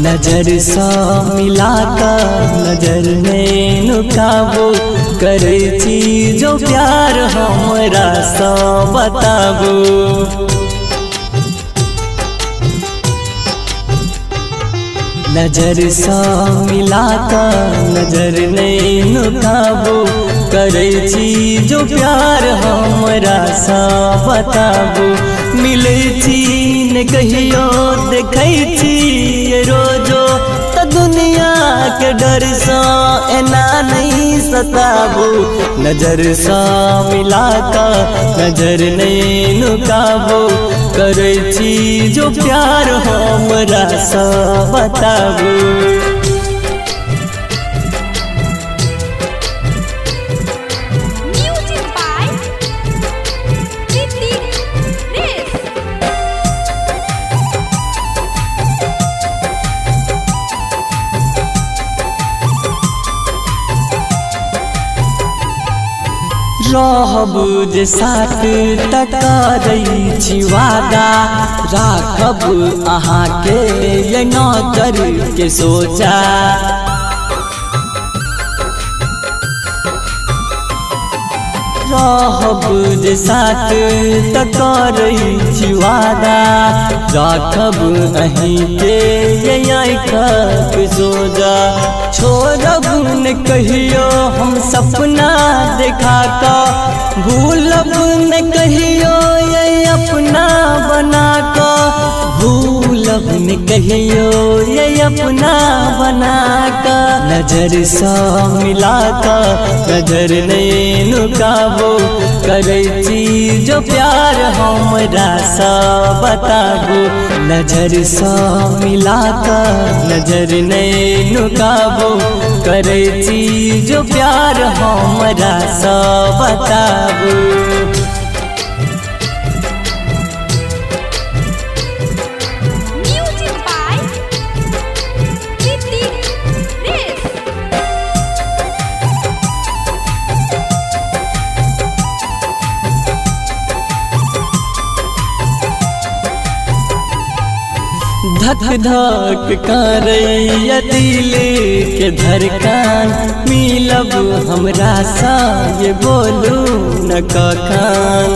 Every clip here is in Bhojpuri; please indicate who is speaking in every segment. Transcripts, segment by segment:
Speaker 1: नजर सा मिला कर नजर में नुकाबो करे छी जो प्यार हमरा सा बताबो। नजर सा मिला कर नजर में नुकाबो करे छी जो प्यार हमरा सा बताबो। मिले छी न कहियो देखै छी रोजो त दुनिया के डर सा एना नहीं सताबो। नजर सा मिला कर नजर नहीं नुकाबो करे छी जो प्यार हमरा सा बताबो। रहब जे साथ तकरै छी वादा राखब अहाँ के ये नजर के सोचा। रहब जे साथ तकरै छी वादा राखब अहीं के ये आँखक सोजा। छोड़ब न कहियो हम सपना देखा कर भूलब न कहियो ये अपना बना कर। भूलब न कहियो ये अपना बना कर। नजर सा मिला कर नजर नहीं नुकाबो करे छी जो प्यार हमरा सा बताबो। नजर सा मिला कर नजर नहीं नुकाबो करे छी जो प्यार हमरा सा बताबो। धक धक करैया दिल के धड़कन मिलब हमरा सा ये बोलू न कखन।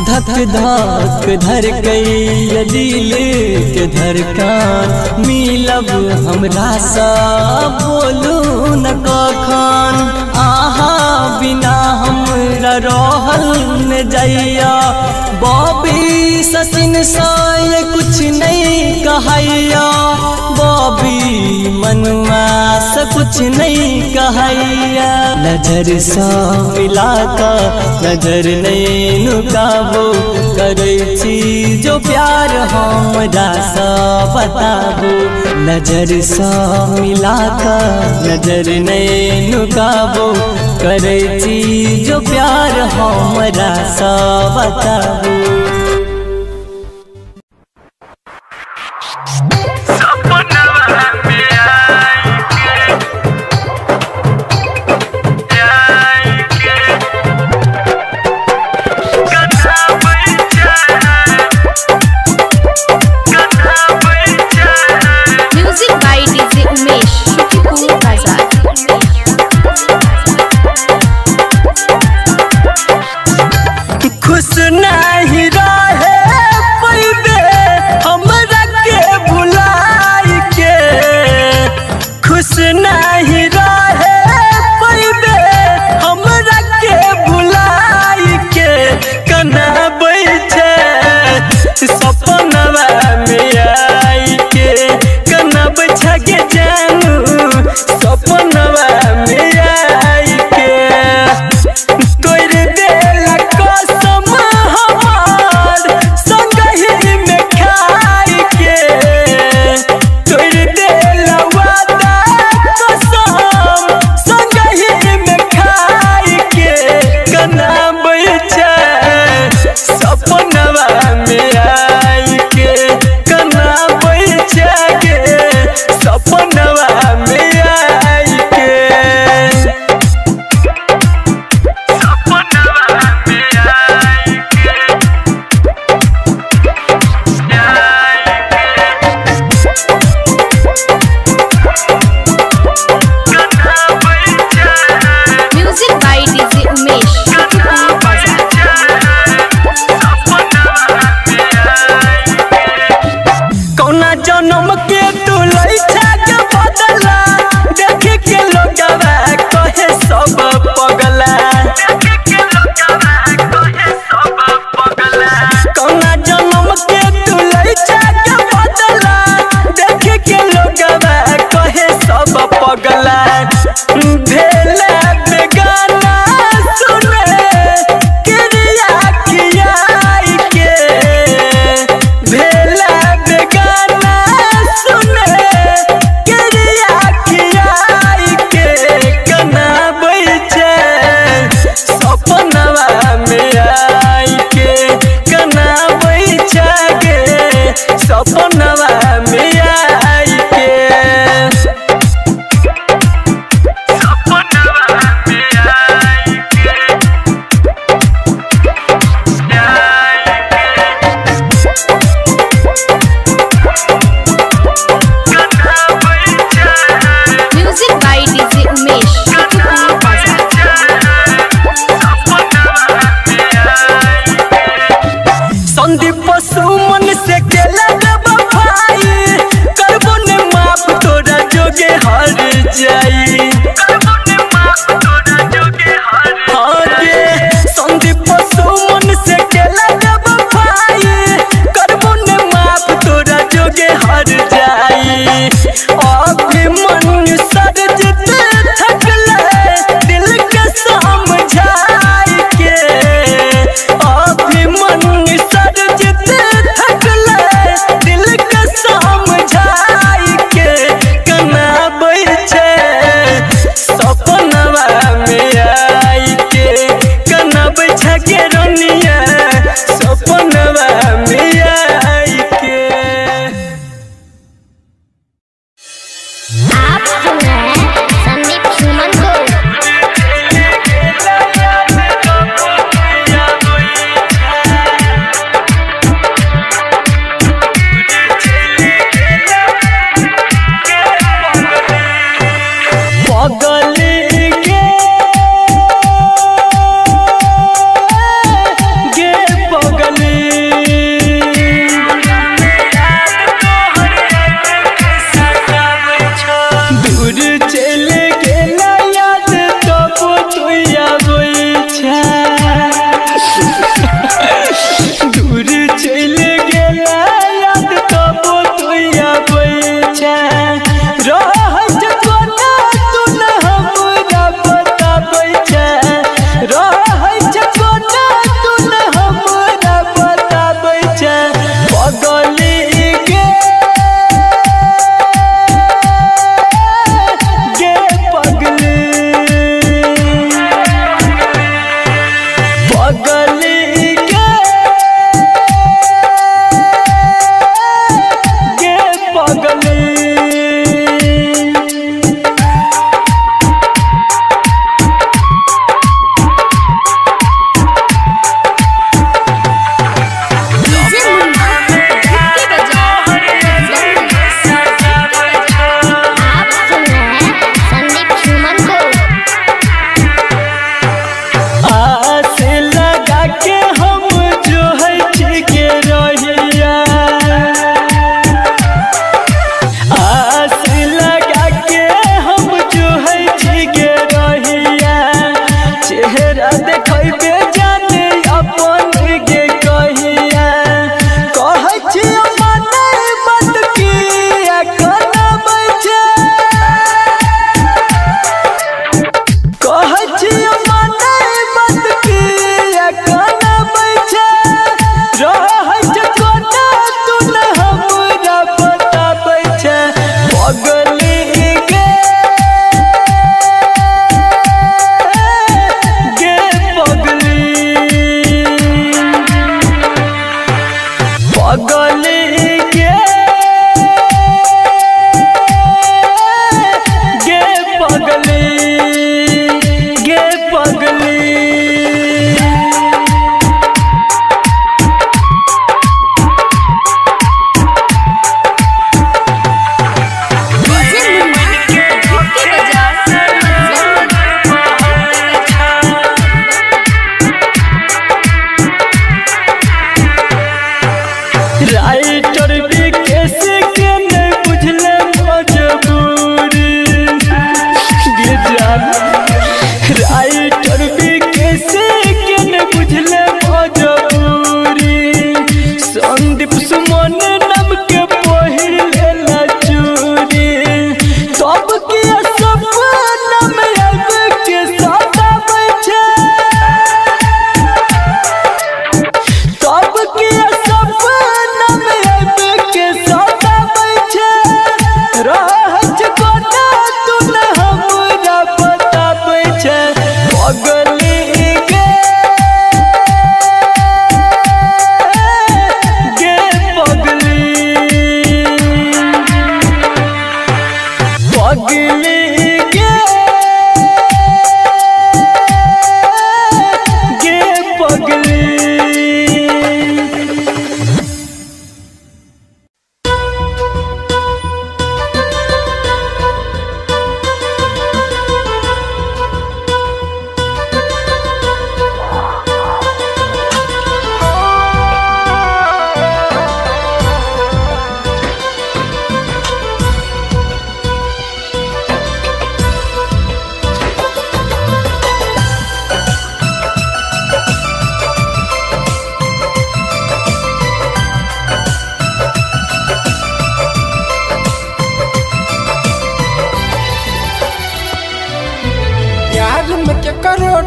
Speaker 1: धक धक धड़कैया दिल के धड़कन मिलब हमरा सा बोलू न कखन। आहा बिना हमरा रहल न जाइया बॉबी सचिन सा ये कुछ नहीं कहैया। बॉबी मनुआ से कुछ नहीं कहैया। नजर सा मिला कर नजर नहीं नुकाबो करे छी जो प्यार हमरा सा बताबो। नजर सा मिला कर नजर नहीं नुकाबो करे छी जो प्यार हमरा सा बताबो।
Speaker 2: खुश नहीं रहे पैबे हमरा के भुला
Speaker 1: जन्म के तू लइका के बदला देख के लोगवा कहे सब पगला कौना जन्म के तू लइका के बदला देख के लोगवा कहे सब पगला भेला बेगाना सुने क्रिया किया के भेला बेगाना सुने क्रिया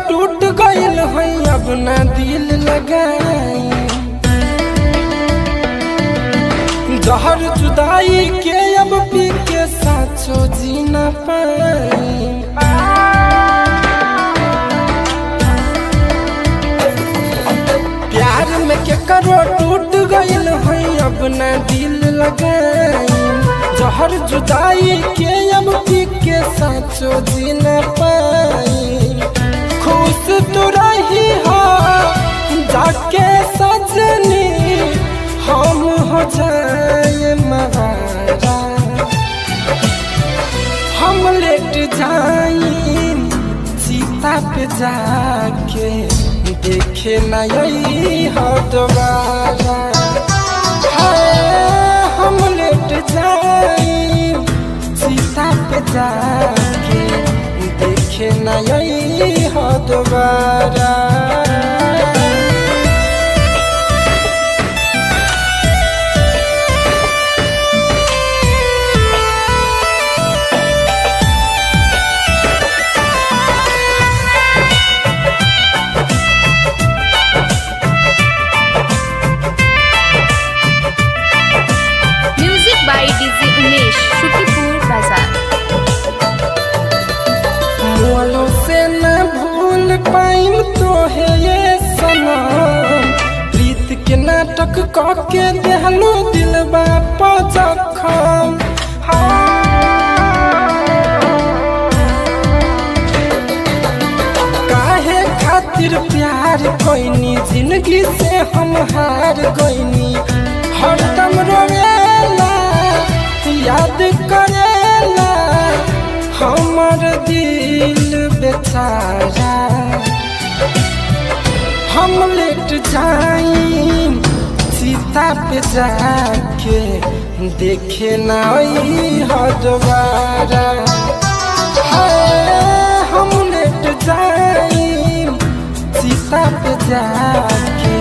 Speaker 2: टूट गइल है अब ना दिल लगाई जहर जुदाई के अब पी के साचो जी न पाई प्यार में के करो टूट गइल है अब ना दिल लगाई जहर जुदाई के अब पी के साचो जी न पाई खुश तो रही हो जाके सजनी हम हो जाए महारा हम लेट जाई सीता पे जाके देखे न यही हो दोबारा हम लेट जाई सीता पे जाके देखे न यही हो दोबारा से न भूल पाइम तो है ये सनम प्रीत के नाटक के देहलो दिलबा पजखम काहे खातिर प्यार कोइनी जिंदगी से हम हार गइनी हरदम रोवेला याद करेला हमर दिल बेचारा हम लेट जाई सीता पे जाके देखे ना हो दोबारा हम लेट जाई सीता पे जाके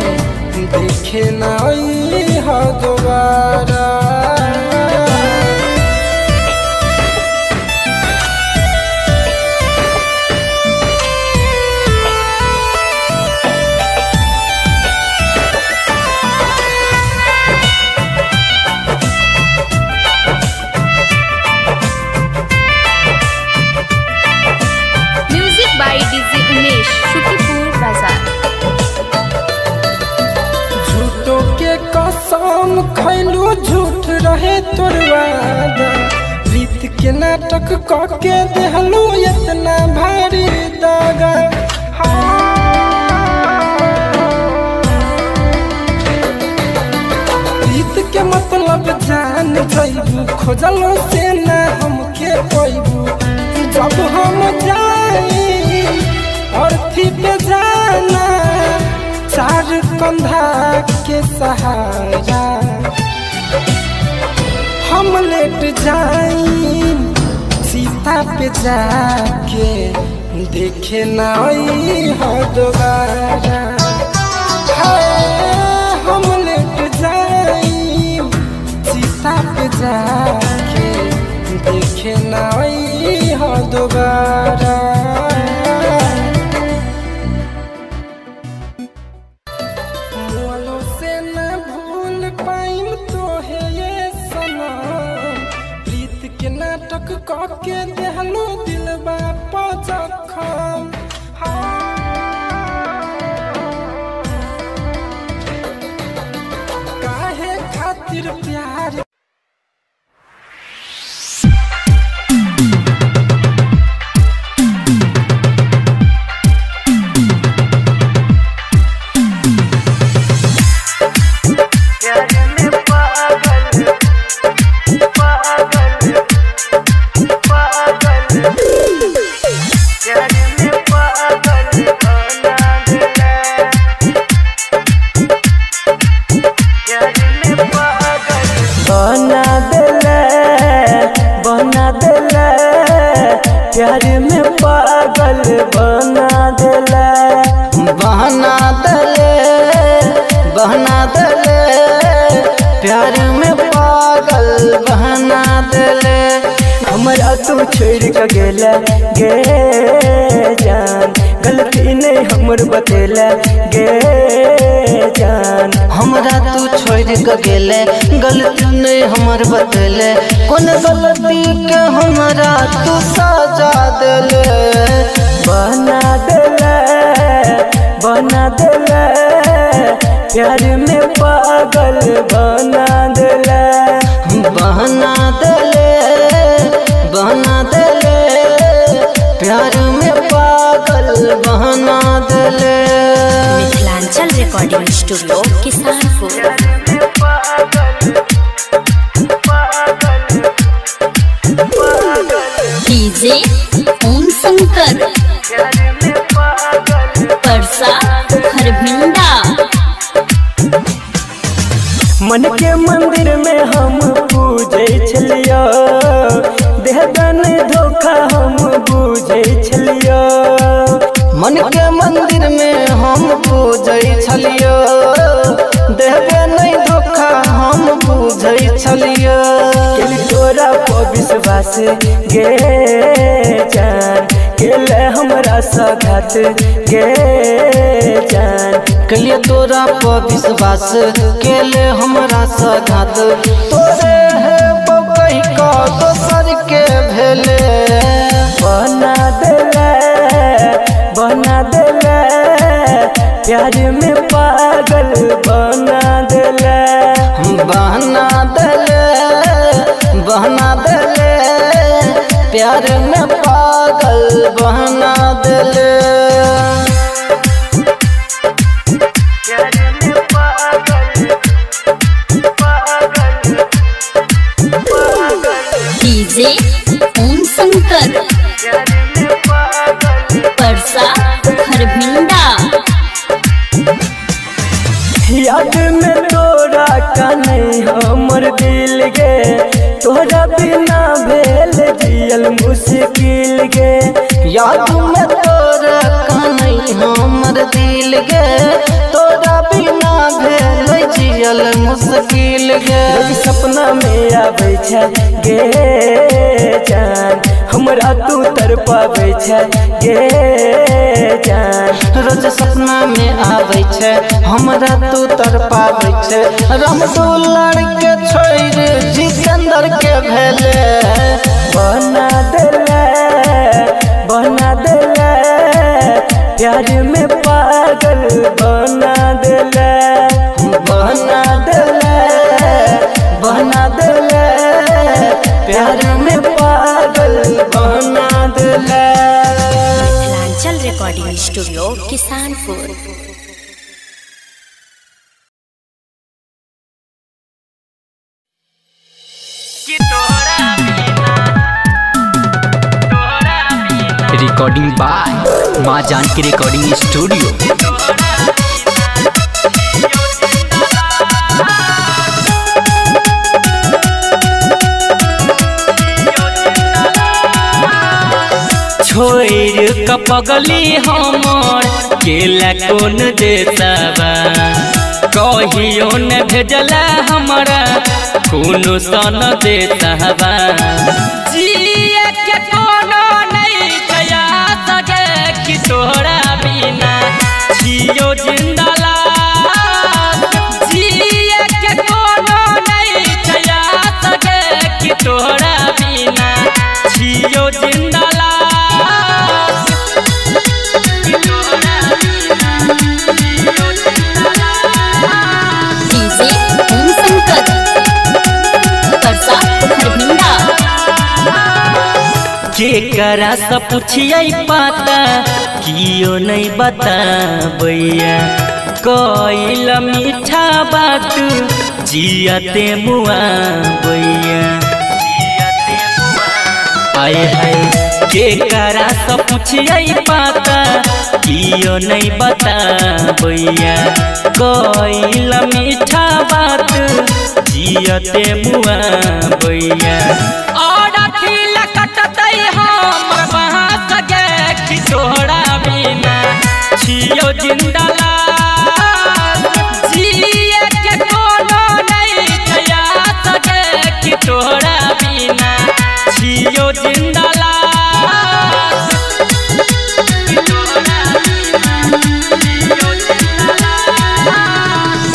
Speaker 2: देखे ना हो दोबारा कसम खैलू झूठ रहे तोर वादा प्रीत के नाटक के देहलू इतना भारी दागा प्रीत के मतलब जान जैबू खोजलो से ना हमके पैबू जब हम जाई अर्थी पे जाना चार कंधा के सहारा हम लेट जाई सीता पे जाके देखे ना हो दोबारा हम लेट जाई सीता पे जाके देखे ना हो दोबारा नाटक के देहलो दिलबा पजखम काहे खातिर प्यार
Speaker 1: प्यार में पागल बना देला प्यार में पागल बना देले हम हमरा तू छोड़ के गेला गे जान, गलती नहीं हमर बतेला गे जान।
Speaker 3: हमरा तू छोड़ के गेले गलती नहीं हमर बतेले, कौन गलती के हमरा तू सजा देले।
Speaker 1: बना देला प्यार में पागल बना देला,
Speaker 3: बना देले प्यार में पागल बना देले।
Speaker 4: Mithilanchal recording studio Kisanpur. DJ Om Shankar Parsa Kharbhinda.
Speaker 1: मन के मंदिर में हम पूजे छलियो, देहदान धोखा हम पूजे छलियो।
Speaker 3: मन के मंदिर में हम पूजे छलियो, देहबे नहीं धोखा हम पूजे छलियो।
Speaker 1: केली तोरा पर विश्वास गे जान, केले हमरा साथ गे जान।
Speaker 3: कलिए तोरा पर विश्वास केले हमरा सघात, तोरे है बकही का दोसर के भेले।
Speaker 1: बना देला प्यार में पागल बना देला,
Speaker 3: बहना देले प्यार में पागल बहना देले।
Speaker 4: डीजे ओम शंकर परसा खरभिंडा।
Speaker 1: याद में तोरा का नहीं हमर दिल गे, तोरा बिना भेल जियल मुश्किल गे।
Speaker 3: याद में तोरा का नहीं हमर दिल गे, तोरा बिना भेल जियल मुश्किल गे।
Speaker 1: सपना में आबै छै गे जान, हमरा तू तरपाबै छै गे जान।
Speaker 3: रोज सपना में आबै छै हमरा तू तरपाबै छै। रामदुलार के छोड़ जितेंद्र के भेले।
Speaker 1: बना देला प्यार में पागल बना देला, बना देला प्यार में पागल बना देला।
Speaker 4: Mithilanchal recording studio Kisanpur.
Speaker 5: Recording by Maa Janaki recording studio.
Speaker 1: छोड़ कपगली हमर केला कौन देताबा, कहियो न भेजला हमरा कोनो सन देताबा। जिए के कोनो नहीं कया सके कि तोरा बिना जियो जिंदला। जिए के कोनो नहीं कया सके कि तोरा बिना जियो जिंदला।
Speaker 4: डीजे ओम शंकर परसा खरभिंडा।
Speaker 1: केकरा से पूछिए पता कियो नहीं बताबैया, कइल मीठा बात जियते मुआ बैया। आए है केकरा से पूछिए पता कियो नहीं बताबैया, कइल मीठा बात जियते मुआ बैया। और अखिल कटतै हम वहाँ सगे कि तोहरा बिना छियो जिंदला। जिए के कोनो नहीं कया सके कि तोहरा बिना छियो जियो जिंदाला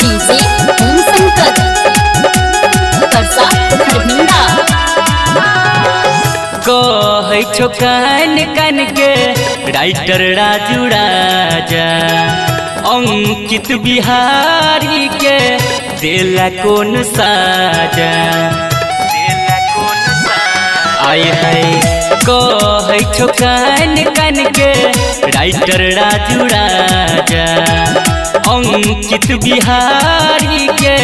Speaker 4: डीजे ओम शंकर परसा खरभिंडा।
Speaker 1: कहै छो कान कान के राइटर राजू राजा अंकित बिहारी के देला कौन साजा आय है कहै छो कान कान के राइटर राजू राजा अंकित बिहारी के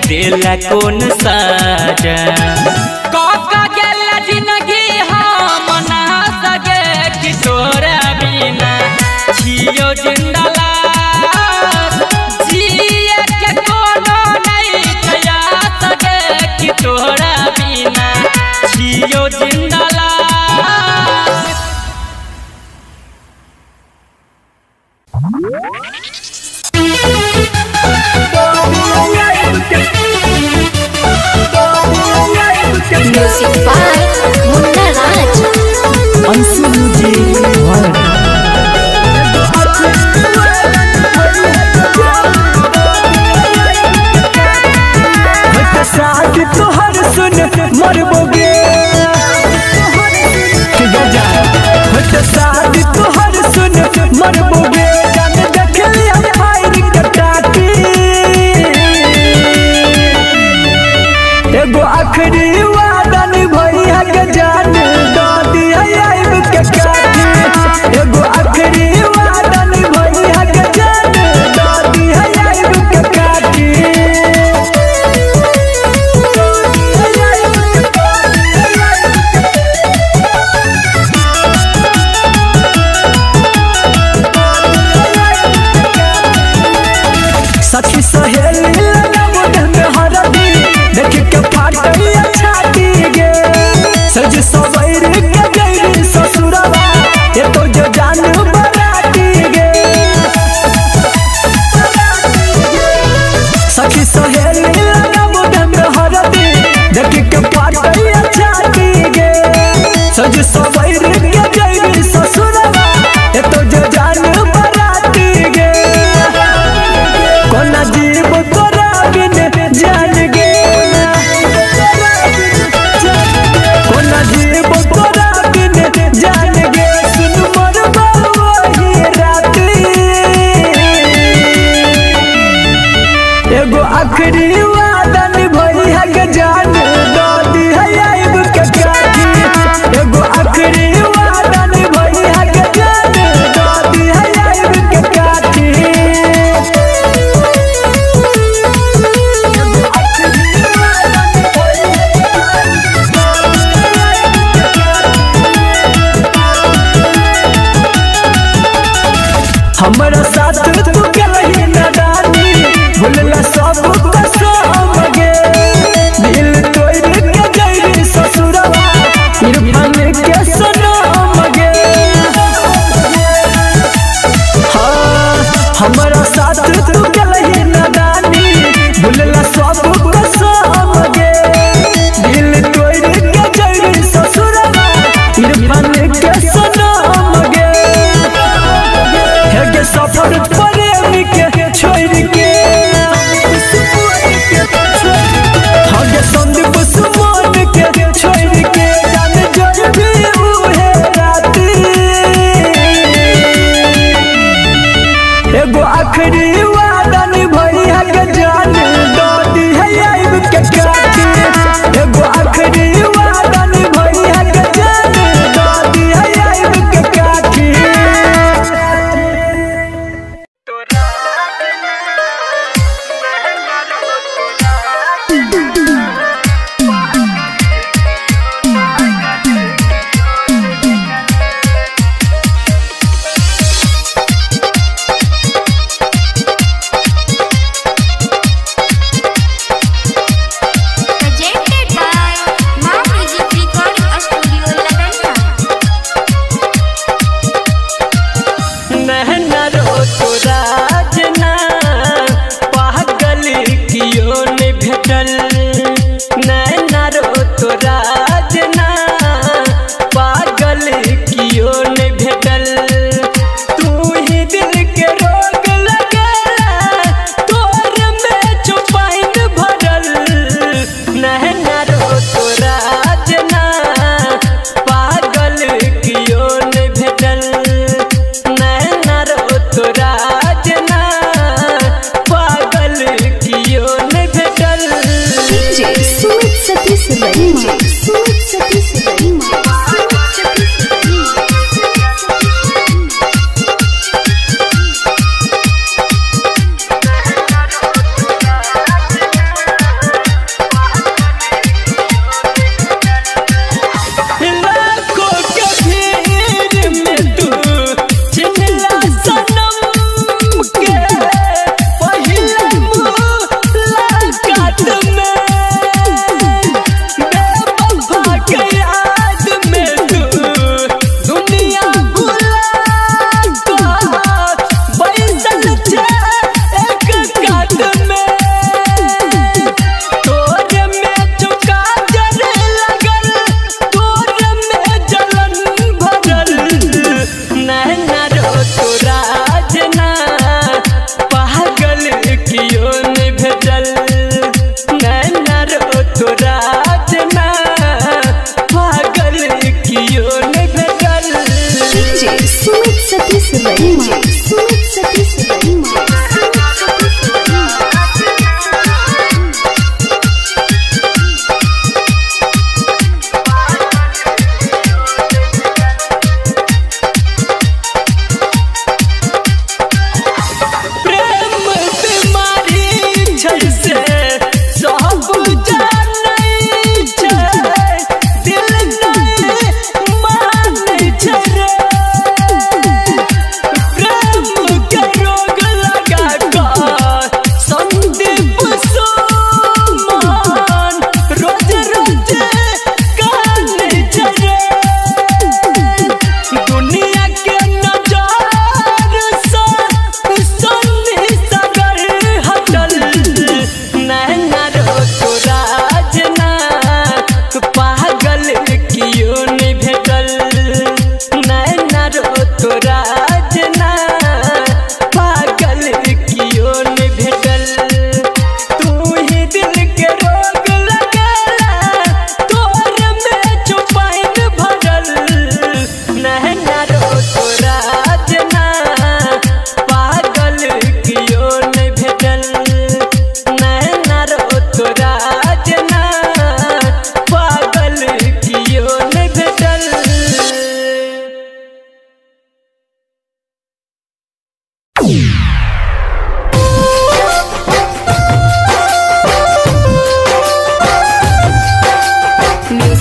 Speaker 1: देला कौन साजा काका गेला जिंदगी हम ना सके कि तोरा बिना छियो जिंदाला जिए के कोनो नहीं खया सके कि तोरा बिना छियो जिंदाला।
Speaker 4: म्यूजिक बाय मुन्ना राज।
Speaker 1: अंशु जी शादी तोहर सुन मरबोगे शादी तोहर सुन मरबोगे जान देख लिया फायर कटाती एगो आखिरी वादा निभैया के जान दादी आइब के काटी एगो आखिरी वादा निभैया के जान दादी आइब के काटी। सखी सहेली लगा मुझे में हरदी देख के फाटई छाती गे सज सवैर के गई ससुरवा ये तो जो जान बराती गे सखी सहेली लगा मुझे में हरदी देख के फाटई छाती गे सज सवैर के गई ससुरवा ये तो जो जान बराती गे कोना जीव तोरा बिन जान गे कोना जीव तोरा बिन जान गे सुन मोर वही राती एगो आखिरी वादा निभैया के जान दादी आइब के काटी एगो आखिरी वादा निभैया के जान दादी आइब के काटी। हमारा साथ तू कहीं नादानी भूलला सब कसम गे दिल तोड़ के गई ससुरवा इरफान के सनम गे हाँ हमारा साथ तू कहीं नादानी भूलला सब कसम गे दिल तोड़ के गई ससुरवा इरफान के सनम गे हेगे सफर प्रेमी के छोड़ के हेगे संदीप सुमन के छोड़ के जान जोड़ भी उहे राती एगो आखिरी वादा निभैया के जान दादी आइब के काटी एगो आखिरी वादा निभैया के जान दादी आइब के काटी।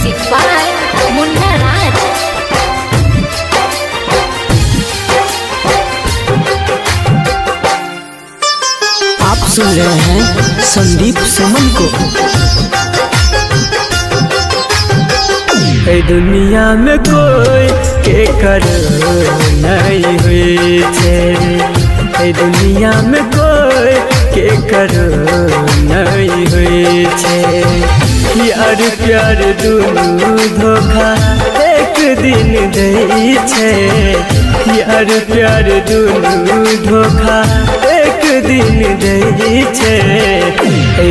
Speaker 4: म्यूजिक बाय मुन्ना राज।
Speaker 1: आप सुन रहे हैं संदीप सुमन को। दुनिया में कोई के कर नहीं हुई छे, दुनिया में कोई के कर नहीं हुई छे। यार प्यार दुनू धोखा एक दिन दे छे, यार प्यार दुनू धोखा एक दिन दे छे।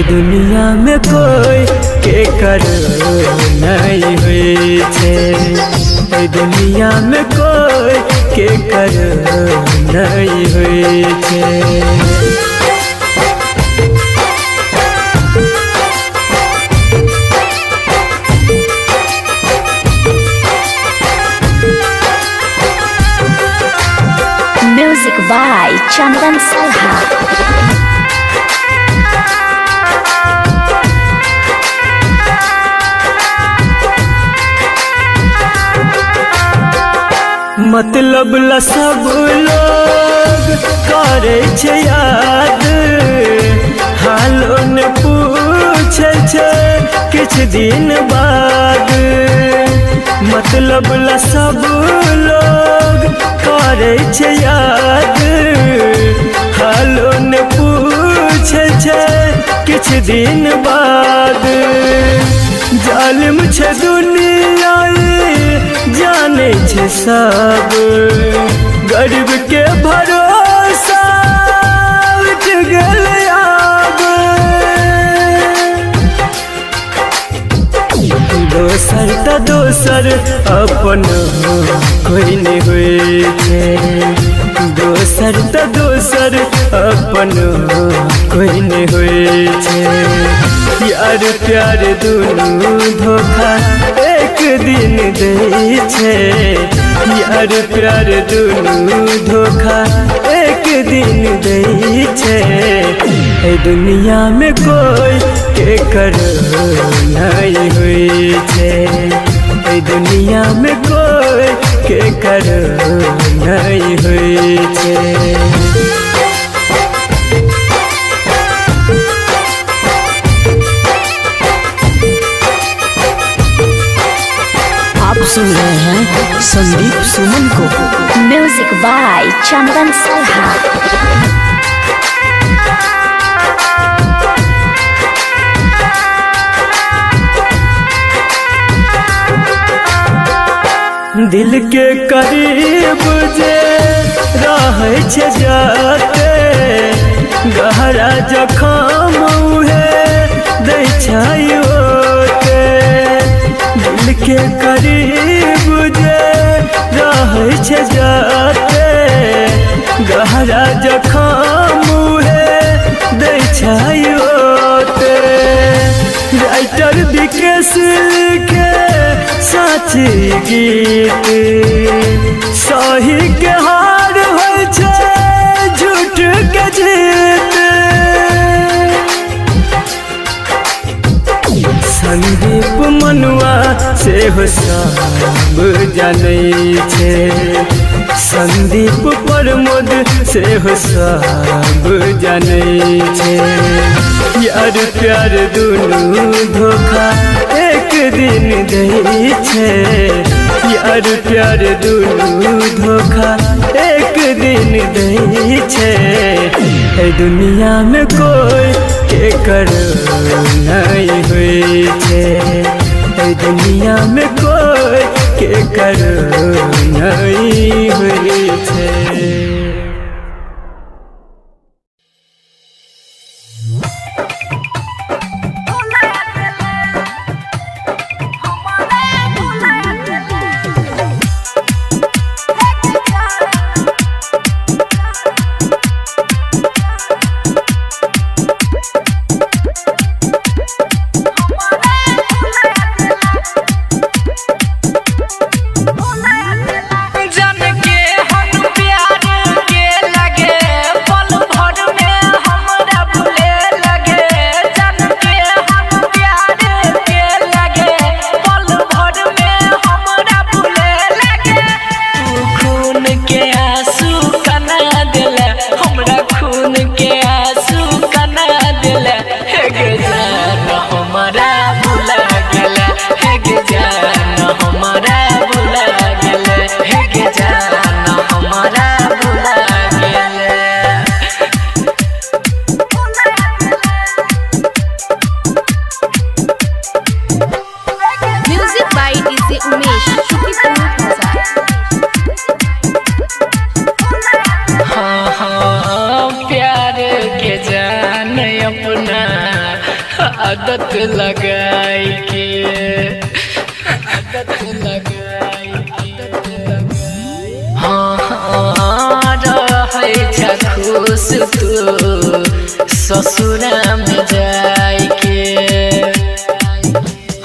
Speaker 1: दुनिया में कोई के कर नहीं हुई छे, दुनिया में कोई के कर नहीं हुई छे।
Speaker 4: म्यूजिक बाय चंदन सलहा।
Speaker 1: मतलब ला सब लोग करे छे याद, हालो ने पूछे छे किछ दिन बाद। मतलब ला सब लोग करे छे याद, हालो ने पूछे छे किछ दिन बाद। जालिम छे दुनिया जाने छे सब, गरीब के भरोसा उठ गल आब। दोसर त दोसर अपन कोई नहीं हुई छे, दोसर त दोसर अपन कोई नहीं हुई छे। यार प्यार दुनू धोखा एक दिन दे छे, यार प्यार दुनू धोखा एक दिन दे छे। दुनिया में कोई के कर नहीं हुई छे, दुनिया में कोई के कर नहीं हुई छे। आप सुन रहे हैं संदीप सुमन को।
Speaker 4: म्यूजिक बाय चंदन सलहा।
Speaker 1: दिल के करीब जे रहे छे जाते, गहरा जखम उहे दै छै ओते। दिल के करीब जे रहे छे जाते, गहरा जखम उहे दै छै ओते। राइटर विकेश लिखे साची गीत, सही के हार होय छे झूठ के जीत। संदीप मनुआ से हो सब जाने छे, संदीप प्रमोद से हो सब जाने छे। यार प्यार दुनू धोखा एक दिन दे छे, यार प्यार दुनू धोखा एक दिन दे छे। दुनिया में कोई के कर नहीं हुई छे, दुनिया में कोई के कर नहीं हुई छे।
Speaker 6: जन के हम प्यार आदत लगाई के रहे छ खुश तू ससुरा में जाई के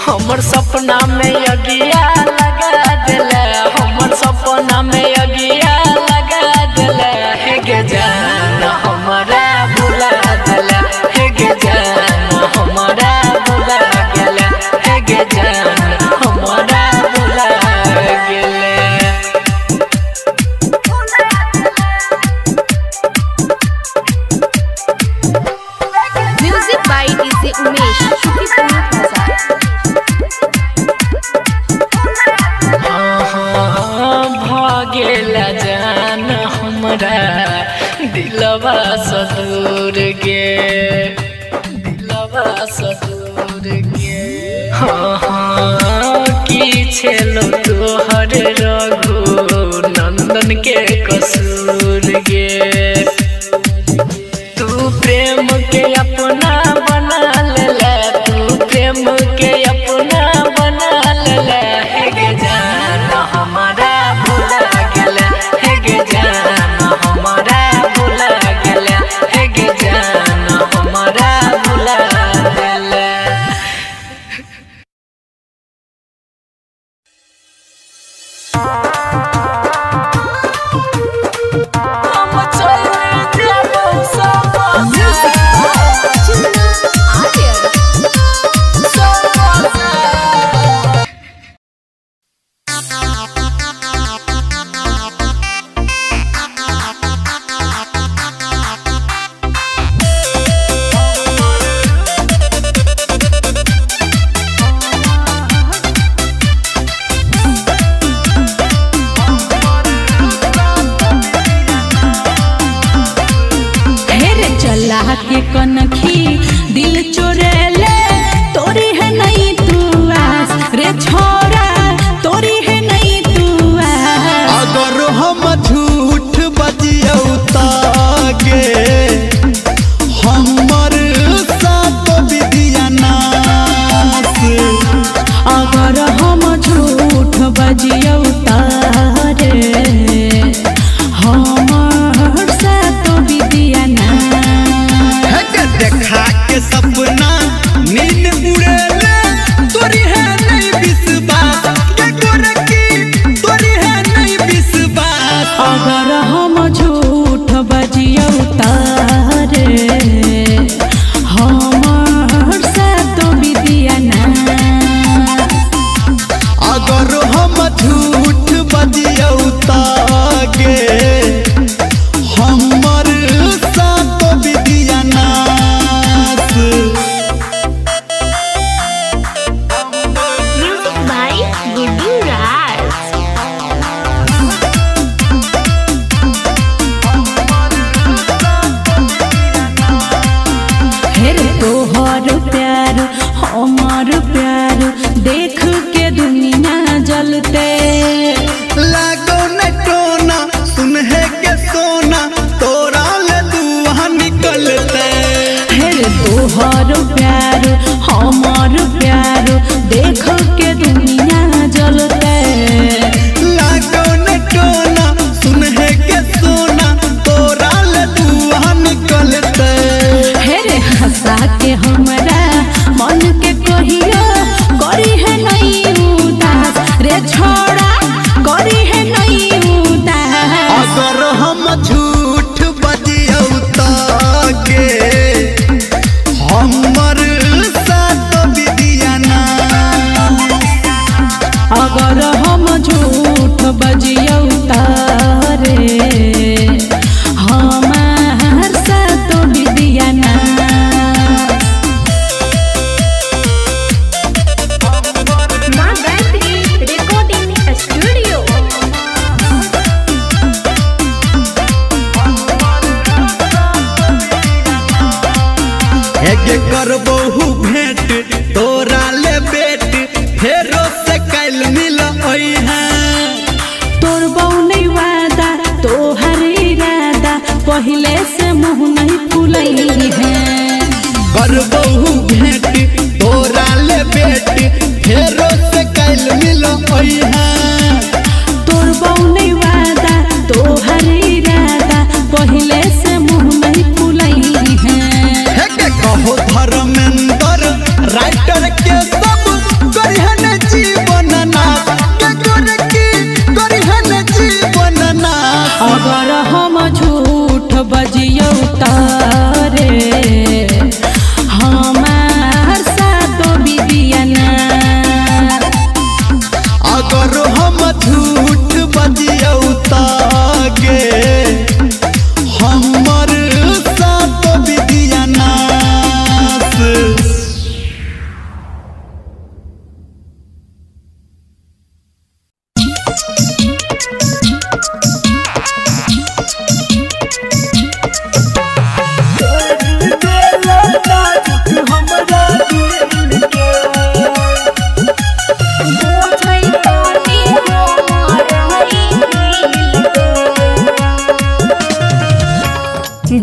Speaker 6: हमर सपना में अगिया लगा दिला हमर सपना में अगिया लगा दिला हे गे जान हमारा भुला दिला हे गे जान हमारा भुला गेला हे गे जान हमारा भुला गेला।
Speaker 4: म्यूजिक बाय डीजे उमेश शुक्रिया
Speaker 6: भागेला जान हमरा दिलवा सदूर गे दिलवा सदूर गे की छेलो तोहर रघु नंदन के कसूर गे तू प्रेम के अपना बना ले तू प्रेम के अपना बना ले हे गे जान हमारा भुला गेला हे गे जान हमारा भुला गेला हे गे जान हमारा भुला गेला।
Speaker 7: के कनखी दिल चोरेले तोरी है नहीं तू आस रे छोरा तोरी है नहीं तू आस
Speaker 1: अगर हम झूठ बजियौ तागे हमर साथ विधिया नास
Speaker 7: अगर हम झूठ बजियौ तारे हमर साथ विधिया नास
Speaker 1: देखा के सपना नींद उड़ेले तोरी है नहीं विश्वास के गोरकी तोरी है नहीं विश्वास
Speaker 7: अगर हम झूठ बजियौ तारे हमर साथ विधिया नास
Speaker 1: अगर हम झूठ बजियौ तागे हमर साथ विधिया नास।
Speaker 4: म्यूजिक बाय गुड्डू राज।
Speaker 7: हेर तोहर प्यार हमार प्यार देख के दुनिया जलते
Speaker 1: लागो न टोना सुन है के सोना तोरा ले दुआ निकलते
Speaker 7: हेर तोहर प्यार हमार प्यार देख के दुनिया जलते
Speaker 1: लागो न टोना सुन है के सोना तोरा ले दुआ निकलते
Speaker 7: हेर हंसा के हमरा मन के कहियो करी है नहीं उदास रे छोड़ा करी है नहीं उदास
Speaker 1: अगर हम झूठ बजियौ तागे हमर साथ विधिया नास
Speaker 7: अगर हम झूठ बजियौ तारे हमार साथ विधिया नास
Speaker 4: माँ गायत्री रिकॉर्डिंग स्टूडियो।
Speaker 1: हेगे करबहु भेंट तोरा ले बेट फेरो से कल मिल है
Speaker 7: तोर नहीं वादा तोहर इरादा पहले से मुँह नहीं फुलई है
Speaker 1: करबहु भेंट
Speaker 8: ओइहा
Speaker 7: तोर बौने वादा तोहर इरादा पहिले से मुंह नहीं फुलाई है
Speaker 8: हे के कहो धर्मेंद्र राइटर के सब करिहन जीवन नाश के गोरकी करिहन जीवन नाश
Speaker 7: अगर हम झूठ बजियो तारे हमार सातो बिदियाना
Speaker 8: अगर हम झूठ बजियो तागे हमर साथ विधिया नाश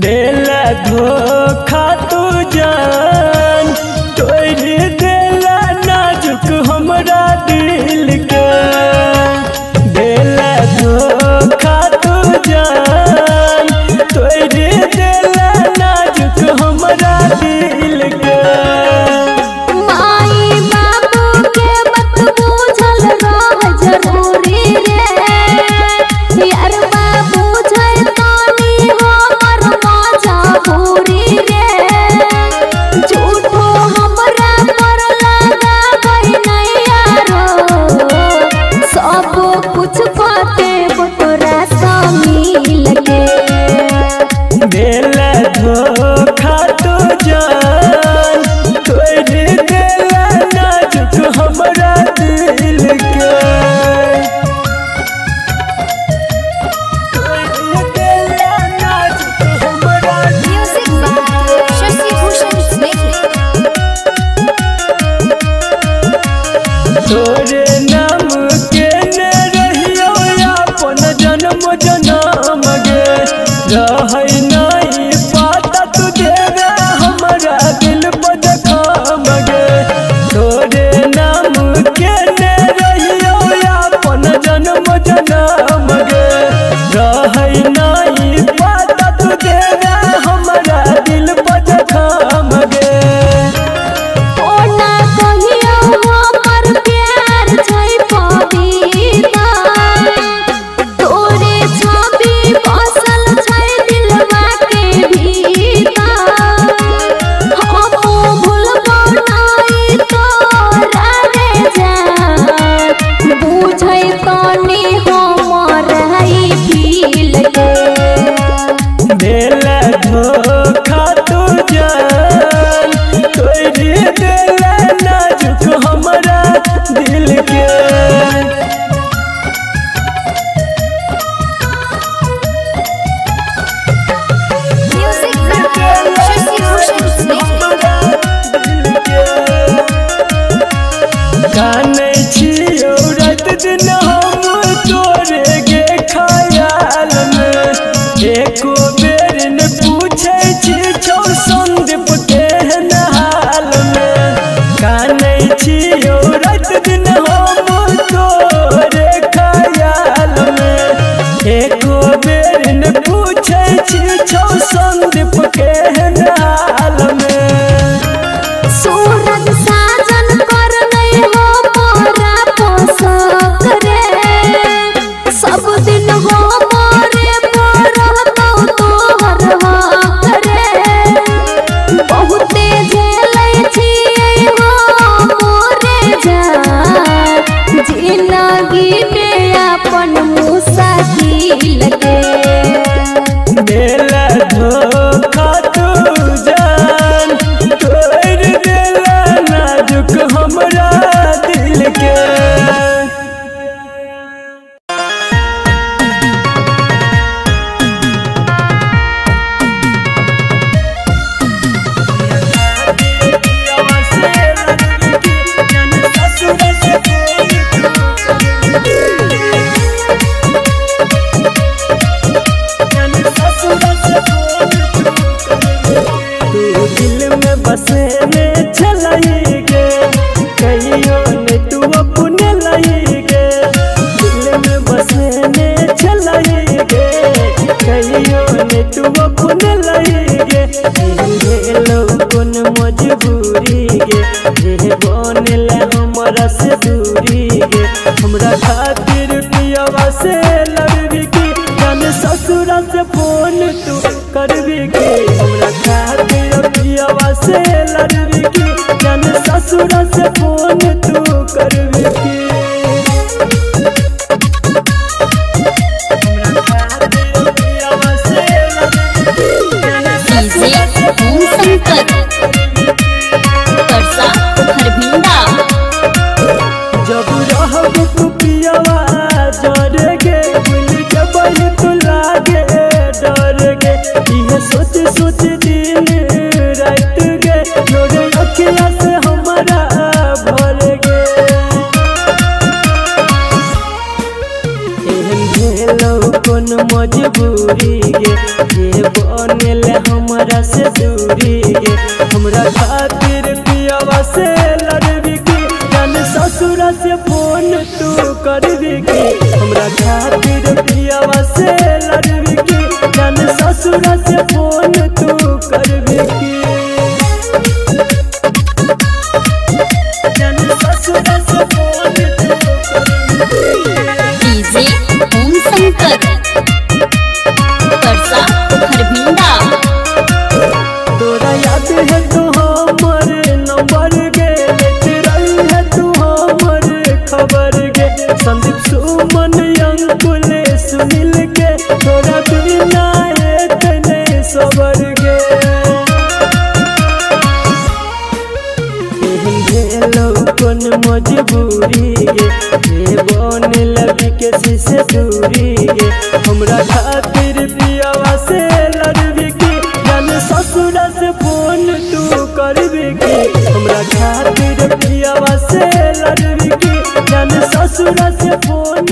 Speaker 1: देला धोखा तू जान तोरी देला नाजुक हमरा दिल के देला धोखा तू जान तोरी देला नाजुक हमरा दिल के
Speaker 9: माई बाबू के मत बूझल रह जरूरी रे यार बाबू छै तानी हमर मजा पूरी रे झूठो हमरा पर लगा गई नहीं यारो सब कुछ पाते तोरा सा मिल के
Speaker 1: देला धोखा तू जान तोरी देला नाजुक हमरा दिल के तोरी देला नाजुक हमरा
Speaker 9: म्यूजिक बाय शशि भूषण स्नेही
Speaker 1: तोरे नाम के ने रहियो अपन जन्म जन्म गे रहै नहीं पाता तू देवे हमरा दिल पर जखम गे तोरे नाम के ने रहियो अपन जन्म जन्म गे रहै नहीं पाता तू देवे हमरा दिल पर जखम गे
Speaker 9: ओना कहियो हमर प्यार छै पविता तोरे छवि बसल छै दिलवा के भीतर हम भूलबो नहीं तोरा रे जान बुझै तनी हमर ई फील के
Speaker 1: देला धोखा तू जान तोरी देला नाजुक हमरा दिल के
Speaker 9: म्यूजिक बाय शशि भूषण स्नेही
Speaker 1: कानै छियो रात दिन हम तोरे गे खयाल में एको बेर न पूछै छी छौ संदीप केहन हाल में कानै छियो रात दिन हम तोरे खयाल में एको बेर न पूछै छी छौ संदीप केहन हाल में
Speaker 9: सूरज साजन कर नहीं हो मोरा पोसक रे सब दिन हो मोरे परहतौ तोहर हक रे बहुते झेलै छियै हो मोरे जान जिंदगी में अपन मुसाकिल के
Speaker 1: देला धोखा तू जान तोरी देला नाजुक हमरा दिल के हमरा खातिर पियावा से लड़बी की जान ससुरा से फोन तू करबी की हमरा खातिर पियावा से लड़बी की जान ससुरा से फोन तू करबी की जब रहब तू पियावा जर गे भूल जब तू लागे डर गे इहे सोच सोच दिन रात गे लोग अखिया से हमारा भर गे एहन भेलौ कोन मजबूरी गे ये बनल हमरा से दूरी गे हमरा खातिर पियावा से लड़बी की जान ससुरा से फोन तू करबी की हमरा खातिर पियावा से लड़बी की जान ससुरा से फोन तू करबी की जान ससुरा से फोन तू करबी तोरा याद है तू हमर नंबर गे लेते रही है तू हमर खबर गे संदीप सुमन अंकुल सुनील के तोरा बिना एक नहीं सबर गे एहन भेलौ कोन मजबूरी गे ये बनल बिके से दूरी गे हमरा खातिर पियावा से लड़बी की जान ससुरा से फोन तू करबी की हमरा खातिर पियावा से लड़बी की जान ससुरा से फोन